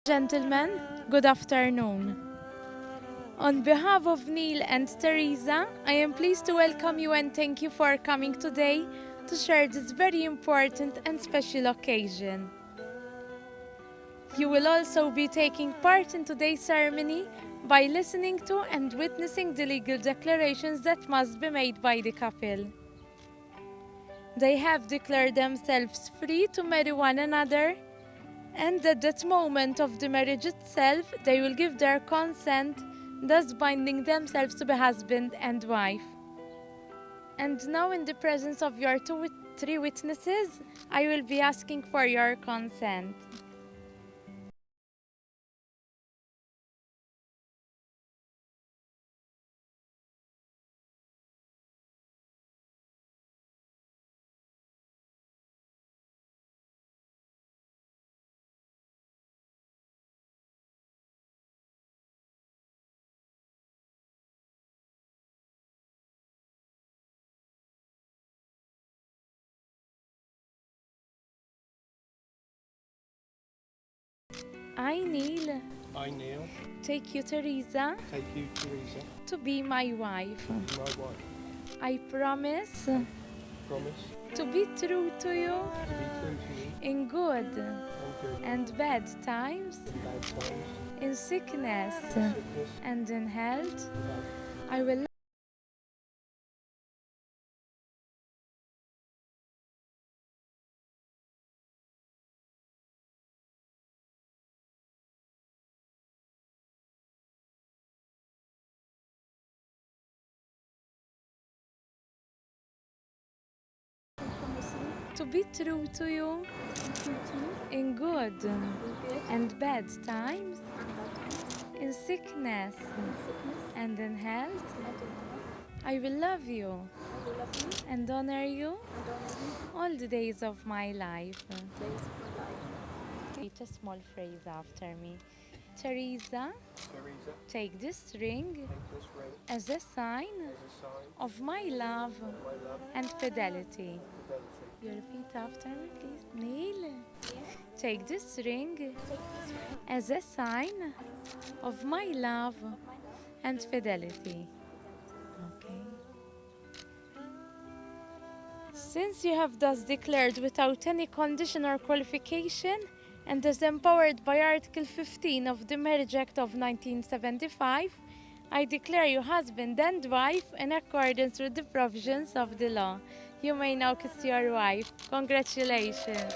Gentlemen, good afternoon. On behalf of Neil and Theresa, I am pleased to welcome you and thank you for coming today to share this very important and special occasion. You will also be taking part in today's ceremony by listening to and witnessing the legal declarations that must be made by the couple. They have declared themselves free to marry one another, and at that moment of the marriage itself, they will give their consent, thus binding themselves to be husband and wife. And now, in the presence of your three witnesses, I will be asking for your consent. I, Neil, I, Neil, take you, Theresa, take you, Theresa, to be my wife. to be my wife. I promise Promise to be true to you to be true to you in good and good and bad times, in bad times, in sickness sickness, and in health. and health. I will to be true to you in good and bad times, in sickness and in health. I will love you and honor you all the days of my life. Repeat a small phrase after me. Theresa, Theresa, take this ring take this ring as a sign as a sign of my love of my love and fidelity. and fidelity. You repeat after me, please. Neil, take this ring as a sign of my love and fidelity. Okay. Since you have thus declared without any condition or qualification, and as empowered by Article 15 of the Marriage Act of 1975, I declare you husband and wife in accordance with the provisions of the law. You may now kiss your wife. Congratulations.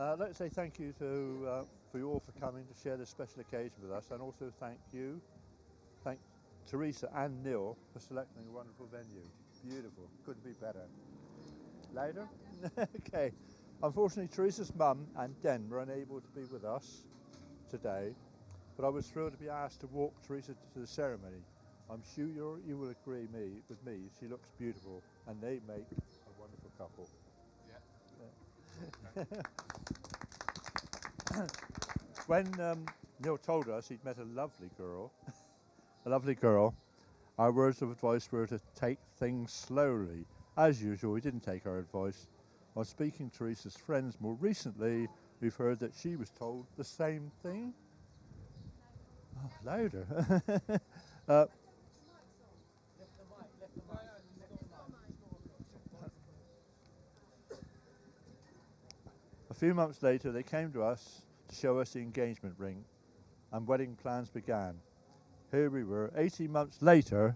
I'd like to say thank you for you all for coming to share this special occasion with us, and also thank Theresa and Neil for selecting a wonderful venue. Beautiful, couldn't be better. Louder? Okay. Unfortunately, Theresa's mum and Den were unable to be with us today, but I was thrilled to be asked to walk Theresa to the ceremony. I'm sure you will agree with me, she looks beautiful, and they make a wonderful couple. Yeah. When Neil told us he'd met a lovely girl, our words of advice were to take things slowly. As usual, he didn't take our advice. On speaking to Theresa's friends more recently, we've heard that she was told the same thing. Oh, louder. A few months later, they came to us to show us the engagement ring, and wedding plans began. Here we were, 18 months later,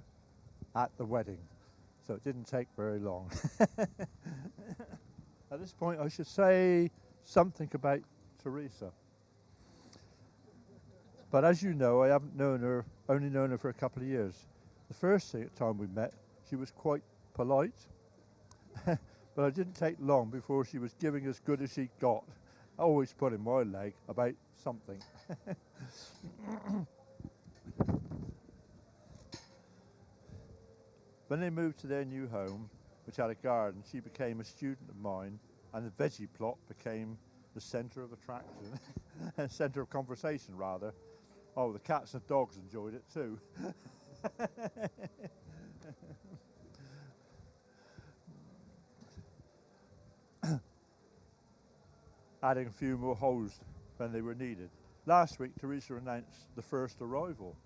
at the wedding. So it didn't take very long. At this point, I should say something about Theresa. But as you know, I haven't only known her for a couple of years. The first time we met, she was quite polite, but it didn't take long before she was giving as good as she got. Always pulling my leg about something. When they moved to their new home, which had a garden, she became a student of mine, and the veggie plot became the centre of attraction, centre of conversation rather. Oh, the cats and dogs enjoyed it too. Adding a few more holes when they were needed. Last week, Theresa announced the first arrival.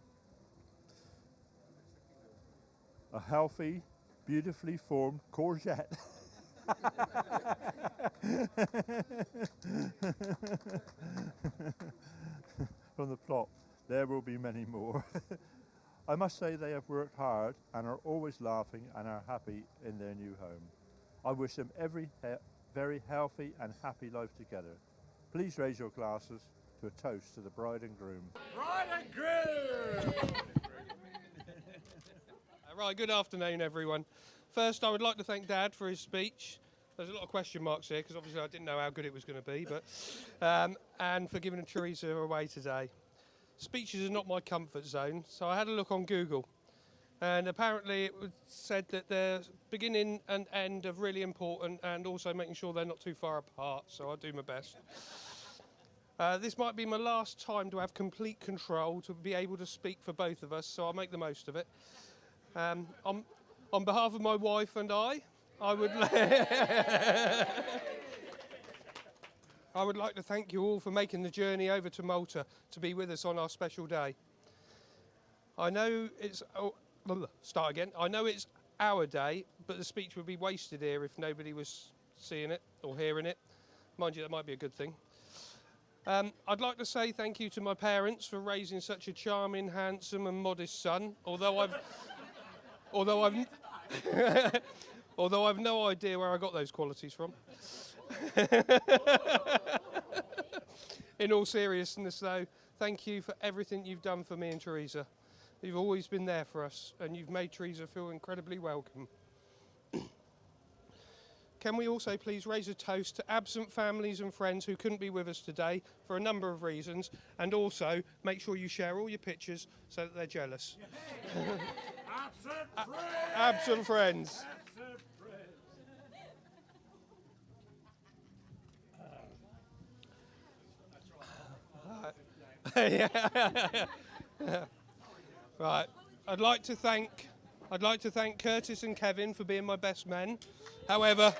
A healthy, beautifully formed courgette. From the plot, there will be many more. I must say they have worked hard and are always laughing and are happy in their new home. I wish them every very healthy and happy life together. Please raise your glasses to a toast to the bride and groom. Bride and groom! Right, good afternoon everyone. First I would like to thank Dad for his speech. There's a lot of question marks here because obviously I didn't know how good it was going to be, but and for giving Theresa away today. Speeches are not my comfort zone, so I had a look on Google, and apparently it said that their beginning and end are really important, and also making sure they're not too far apart, so I'll do my best. This might be my last time to have complete control, to be able to speak for both of us, so I'll make the most of it. On behalf of my wife and I would I would like to thank you all for making the journey over to Malta to be with us on our special day. I know it's I know it's our day, but the speech would be wasted here if nobody was seeing it or hearing it. Mind you, that might be a good thing. I'd like to say thank you to my parents for raising such a charming, handsome and modest son, although I've no idea where I got those qualities from. In all seriousness though, thank you for everything you've done for me and Theresa. You've always been there for us and you've made Theresa feel incredibly welcome. Can we also please raise a toast to absent families and friends who couldn't be with us today for a number of reasons, and also make sure you share all your pictures so that they're jealous. Absent friends! Absent friends. Absent friends! Right. I'd like to thank Curtis and Kevin for being my best men. However,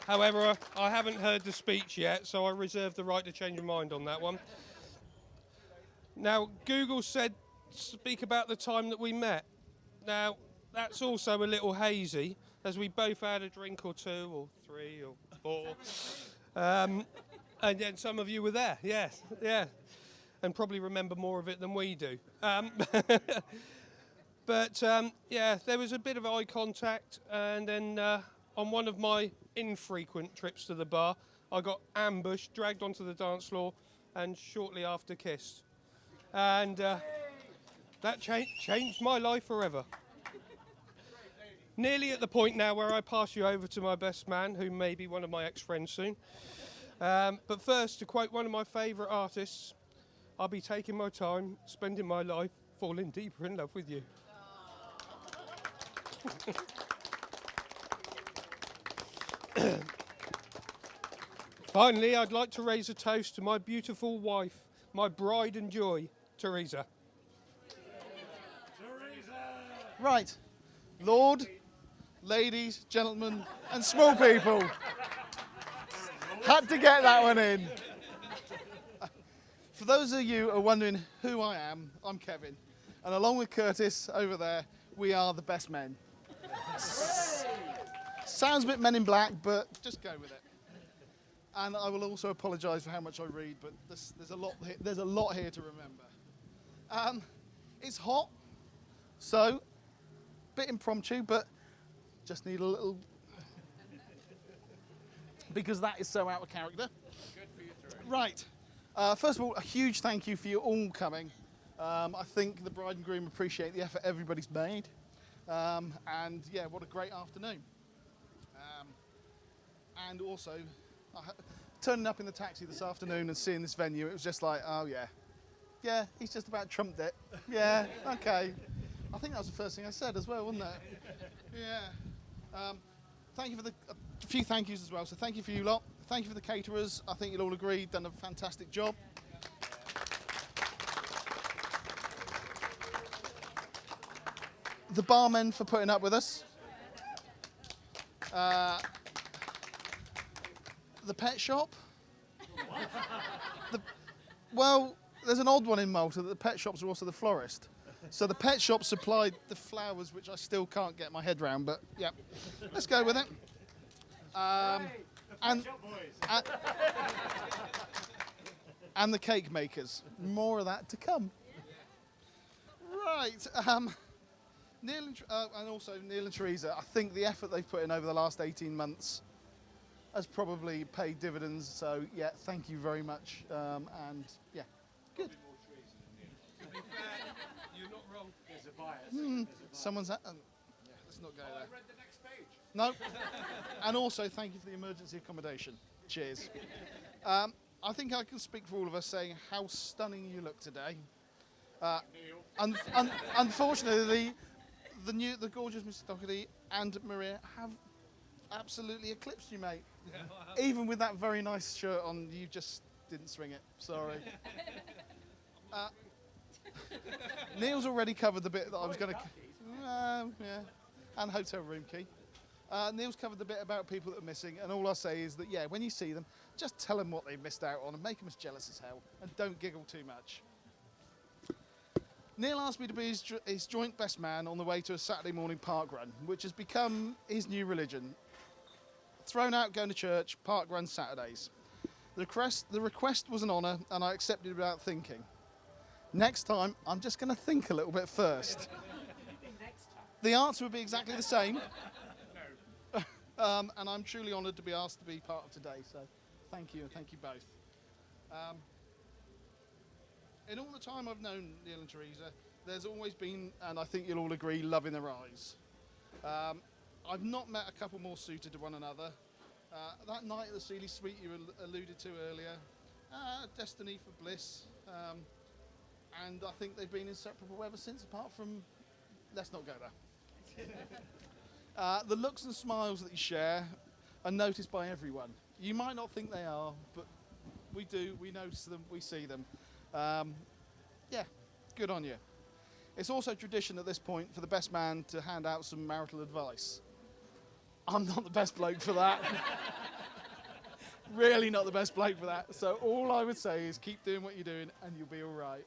I haven't heard the speech yet, so I reserve the right to change my mind on that one. Now, Google said speak about the time that we met. Now, that's also a little hazy, as we both had a drink or two, or three, or four. And then some of you were there, yes, yeah. And probably remember more of it than we do. But yeah, there was a bit of eye contact, and then on one of my infrequent trips to the bar, I got ambushed, dragged onto the dance floor, and shortly after kissed. And that changed my life forever. Nearly at the point now where I pass you over to my best man, who may be one of my ex-friends soon. But first, to quote one of my favourite artists, I'll be taking my time, spending my life, falling deeper in love with you. Finally, I'd like to raise a toast to my beautiful wife, my bride and joy, Theresa. Right, Lord, ladies, gentlemen, and small people. Had to get that one in. For those of you who are wondering who I am, I'm Kevin. And along with Curtis over there, we are the best men. Sounds a bit Men in Black, but just go with it. And I will also apologise for how much I read, but there's a lot here to remember. It's hot, so bit impromptu, but just need a little because that is so out of character. Good for you, Theresa. Right. First of all, a huge thank you for you all coming. I think the bride and groom appreciate the effort everybody's made, and yeah, what a great afternoon. And also, turning up in the taxi this afternoon and seeing this venue, it was just like, oh yeah, he's just about trumped it. Yeah, okay. I think that was the first thing I said as well, wasn't it? Yeah. Thank you for a few thank yous as well. So thank you for you lot. Thank you for the caterers. I think you'll all agree, done a fantastic job. The barmen for putting up with us. The pet shop. Well, there's an odd one in Malta that the pet shops are also the florist. So the pet shop supplied the flowers, which I still can't get my head round, but yeah, let's go with it. And the cake makers. More of that to come. Right. Neil and also Neil and Theresa, I think the effort they've put in over the last 18 months has probably paid dividends. So yeah, thank you very much. And yeah, good. You're not wrong. There's a bias. Someone's at. Yeah, let's not go there. I read the next page. No. And also, thank you for the emergency accommodation. Cheers. I think I can speak for all of us saying how stunning you look today. Unfortunately, the gorgeous Mrs. Doherty and Maria have absolutely eclipsed you, mate. Even with that very nice shirt on, you just didn't swing it. Sorry. Neil's already covered the bit that I was going to... yeah, and hotel room key. Neil's covered the bit about people that are missing, and all I say is that, yeah, when you see them, just tell them what they've missed out on and make them as jealous as hell, and don't giggle too much. Neil asked me to be his joint best man on the way to a Saturday morning park run, which has become his new religion. Thrown out going to church, park run Saturdays. The request was an honour, and I accepted without thinking. Next time, I'm just going to think a little bit first. The answer would be exactly the same. And I'm truly honoured to be asked to be part of today, so thank you, and thank you both. In all the time I've known Neil and Theresa, there's always been, and I think you'll all agree, love in their eyes. I've not met a couple more suited to one another. That night at the Sealy Suite you alluded to earlier, destiny for bliss, and I think they've been inseparable ever since, apart from, let's not go there. The looks and smiles that you share are noticed by everyone. You might not think they are, but we do, we notice them, we see them. Yeah, good on you. It's also tradition at this point for the best man to hand out some marital advice. I'm not the best bloke for that. Really not the best bloke for that. So all I would say is keep doing what you're doing and you'll be all right.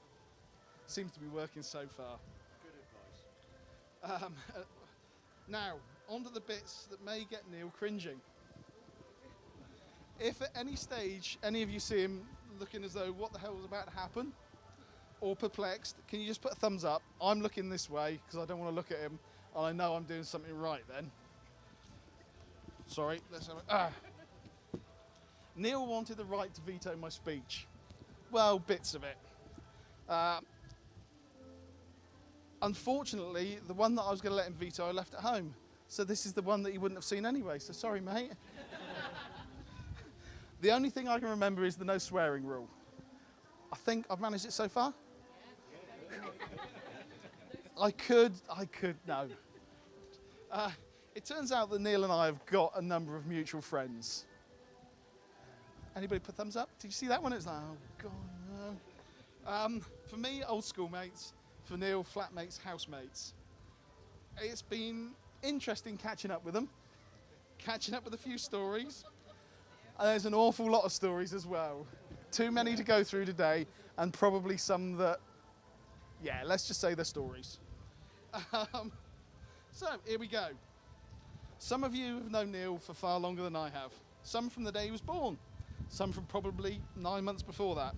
Seems to be working so far. Good advice. Now, on to the bits that may get Neil cringing. If at any stage any of you see him looking as though what the hell was about to happen, or perplexed, can you just put a thumbs up? I'm looking this way because I don't want to look at him, and I know I'm doing something right then. Sorry, let's have Neil wanted the right to veto my speech. Well, bits of it. Unfortunately, the one that I was going to let him veto, I left at home. So this is the one that he wouldn't have seen anyway, so sorry, mate. The only thing I can remember is the no swearing rule. I think I've managed it so far. I could, no. It turns out that Neil and I have got a number of mutual friends. Anybody put thumbs up? Did you see that one? It was like, oh, God, no. For me, old school mates. For Neil, flatmates, housemates. It's been interesting catching up with them, catching up with a few stories. And there's an awful lot of stories as well. Too many to go through today, and probably some that, yeah, let's just say they're stories. So, here we go. Some of you have known Neil for far longer than I have. Some from the day he was born. Some from probably 9 months before that.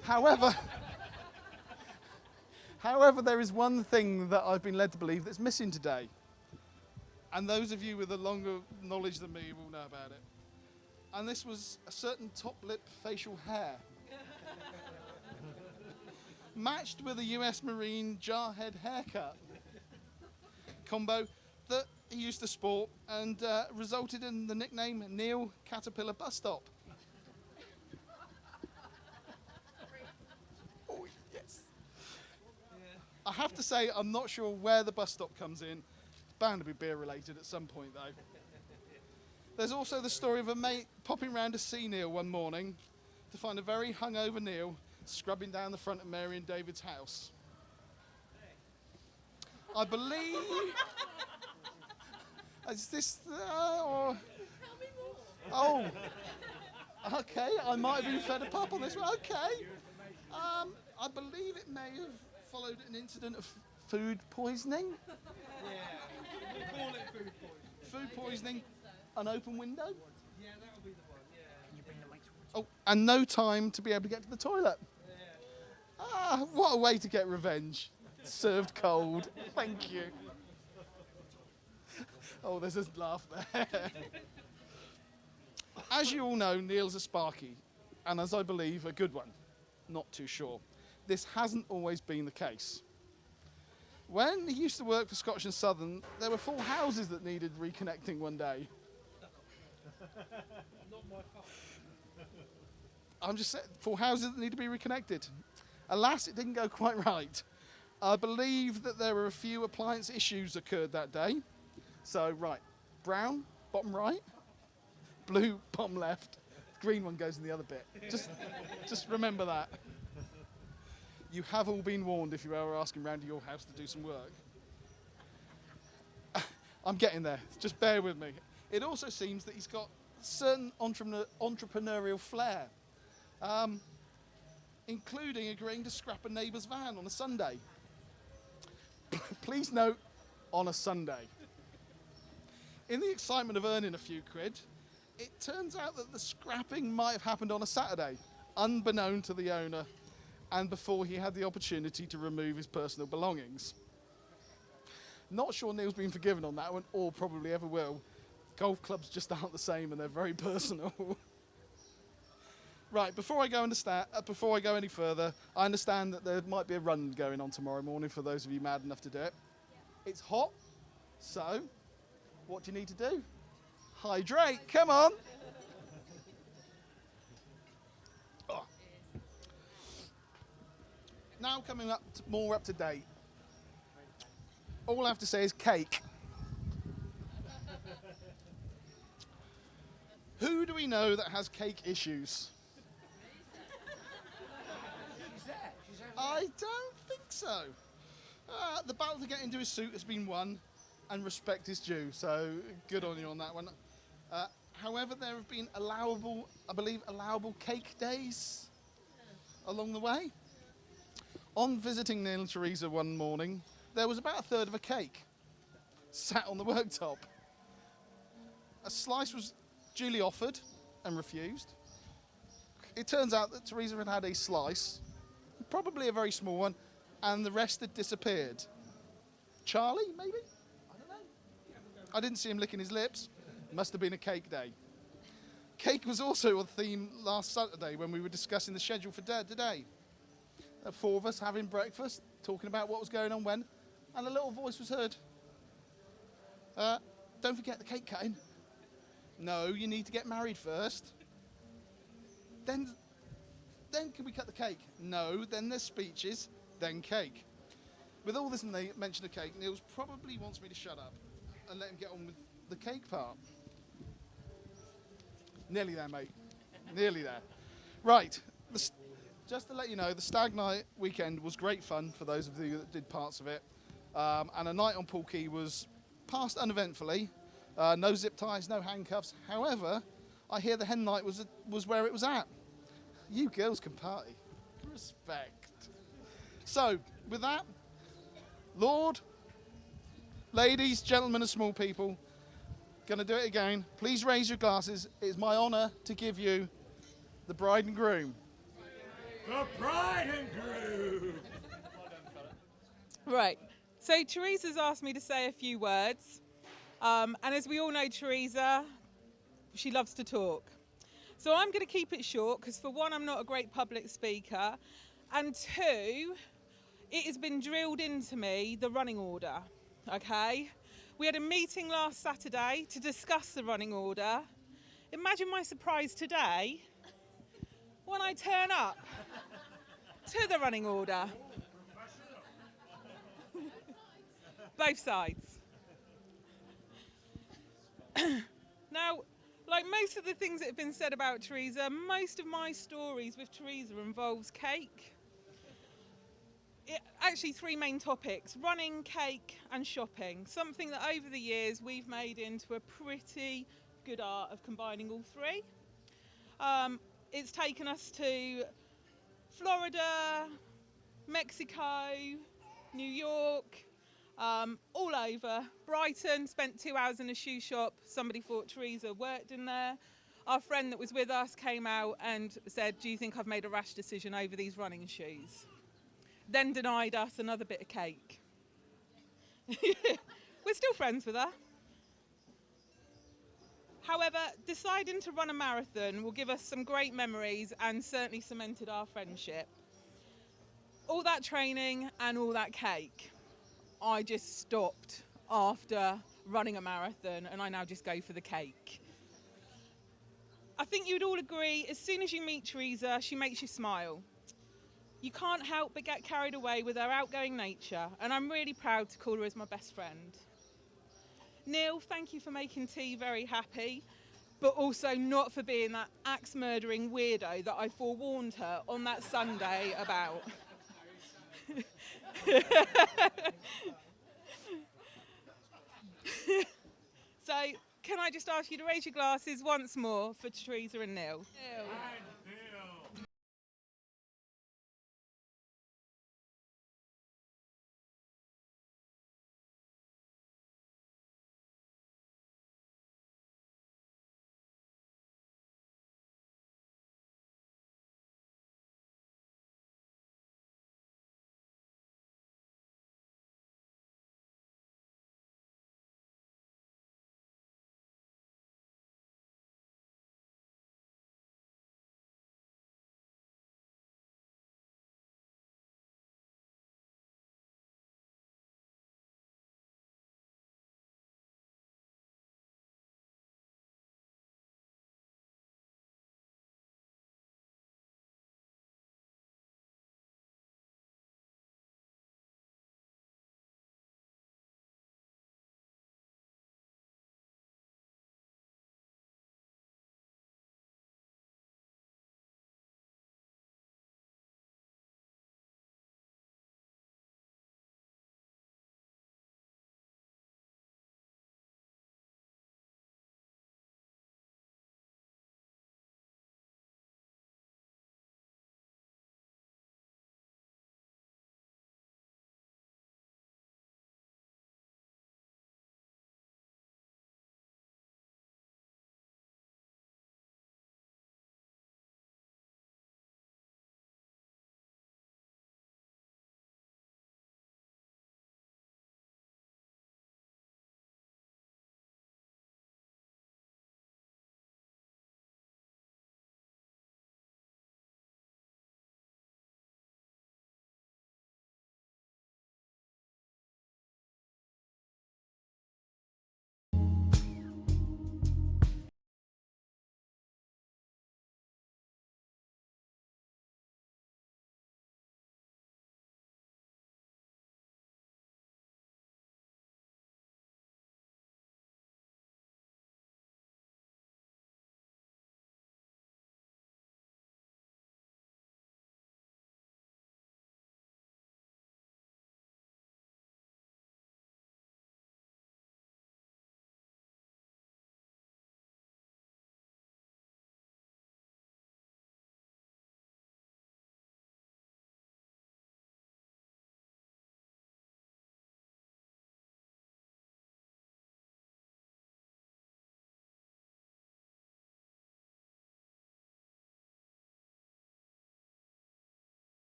However, there is one thing that I've been led to believe that's missing today. And those of you with a longer knowledge than me will know about it. And this was a certain top lip facial hair. Matched with a US Marine jarhead haircut. Combo that he used to sport and resulted in the nickname Neil Caterpillar Bus Stop. Oh, yes. I have to say, I'm not sure where the bus stop comes in. It's bound to be beer related at some point, though. There's also the story of a mate popping round to see Neil one morning to find a very hungover Neil scrubbing down the front of Mary and David's house. I believe... Is this... or... Oh. Okay, I might have been fed a pop on this one. Okay. I believe it may have followed an incident of food poisoning. Yeah. Call it food poisoning. Food poisoning, an open window. Yeah, that'll be the one, yeah. Can you bring the mic Oh, towards and no time to be able to get to the toilet. Yeah. Ah, what a way to get revenge. Served cold. Thank you. Oh, there's a laugh there. As you all know, Neil's a Sparky, and as I believe, a good one. Not too sure. This hasn't always been the case. When he used to work for Scotch and Southern, there were full houses that needed reconnecting one day. Not my fault. I'm just saying, full houses that need to be reconnected. Alas, it didn't go quite right. I believe that there were a few appliance issues occurred that day. So, right, brown, bottom right, blue, bottom left, green one goes in the other bit. Just remember that. You have all been warned if you are asking round to your house to do some work. I'm getting there, just bear with me. It also seems that he's got certain entrepreneurial flair, including agreeing to scrap a neighbour's van on a Sunday. Please note, on a Sunday. In the excitement of earning a few quid, it turns out that the scrapping might have happened on a Saturday, unbeknown to the owner, and before he had the opportunity to remove his personal belongings. Not sure Neil's been forgiven on that one, or probably ever will. Golf clubs just aren't the same and they're very personal. Right, before I go any further, I understand that there might be a run going on tomorrow morning for those of you mad enough to do it. It's hot, so what do you need to do? Hydrate, come on. Oh. Now coming up more up to date. All I have to say is cake. Who do we know that has cake issues? I don't think so. The battle to get into his suit has been won, and respect is due, so good on you on that one. However, there have been allowable cake days along the way. On visiting Neil and Theresa one morning, there was about a third of a cake sat on the worktop. A slice was duly offered and refused. It turns out that Theresa had had a slice, probably a very small one, and the rest had disappeared. Charlie, maybe? I don't know. I didn't see him licking his lips. Must have been a cake day. Cake was also on theme last Saturday when we were discussing the schedule for today. Four of us having breakfast, talking about what was going on when, and a little voice was heard. Don't forget the cake cutting. No, you need to get married first. Then can we cut the cake? No, then there's speeches, then cake. With all this mention of cake, Niels probably wants me to shut up and let him get on with the cake part. Nearly there, mate. Nearly there. Right. Just to let you know, the stag night weekend was great fun for those of you that did parts of it. And a night on Pool Key was passed uneventfully. No zip ties, no handcuffs. However, I hear the hen night was where it was at. You girls can party. Respect. So, with that, Lord, ladies, gentlemen and small people, gonna do it again. Please raise your glasses. It is my honour to give you the bride and groom. The bride and groom. Right, so Theresa's asked me to say a few words. And as we all know Theresa, she loves to talk. So I'm going to keep it short because for one, I'm not a great public speaker. And two, it has been drilled into me, the running order, okay? We had a meeting last Saturday to discuss the running order. Imagine my surprise today when I turn up to the running order. Both sides. Now, like most of the things that have been said about Theresa, most of my stories with Theresa involves cake. Actually, three main topics: running, cake and shopping. Something that over the years we've made into a pretty good art of combining all three. It's taken us to Florida, Mexico, New York, all over. Brighton, spent 2 hours in a shoe shop. Somebody thought Theresa worked in there. Our friend that was with us came out and said, "Do you think I've made a rash decision over these running shoes?" Then denied us another bit of cake. We're still friends with her. However, deciding to run a marathon will give us some great memories and certainly cemented our friendship. All that training and all that cake, I just stopped after running a marathon and I now just go for the cake. I think you'd all agree, as soon as you meet Theresa, she makes you smile. You can't help but get carried away with her outgoing nature, and I'm really proud to call her as my best friend. Neil, thank you for making tea very happy, but also not for being that axe-murdering weirdo that I forewarned her on that Sunday about. So, can I just ask you to raise your glasses once more for Theresa and Neil?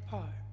apart.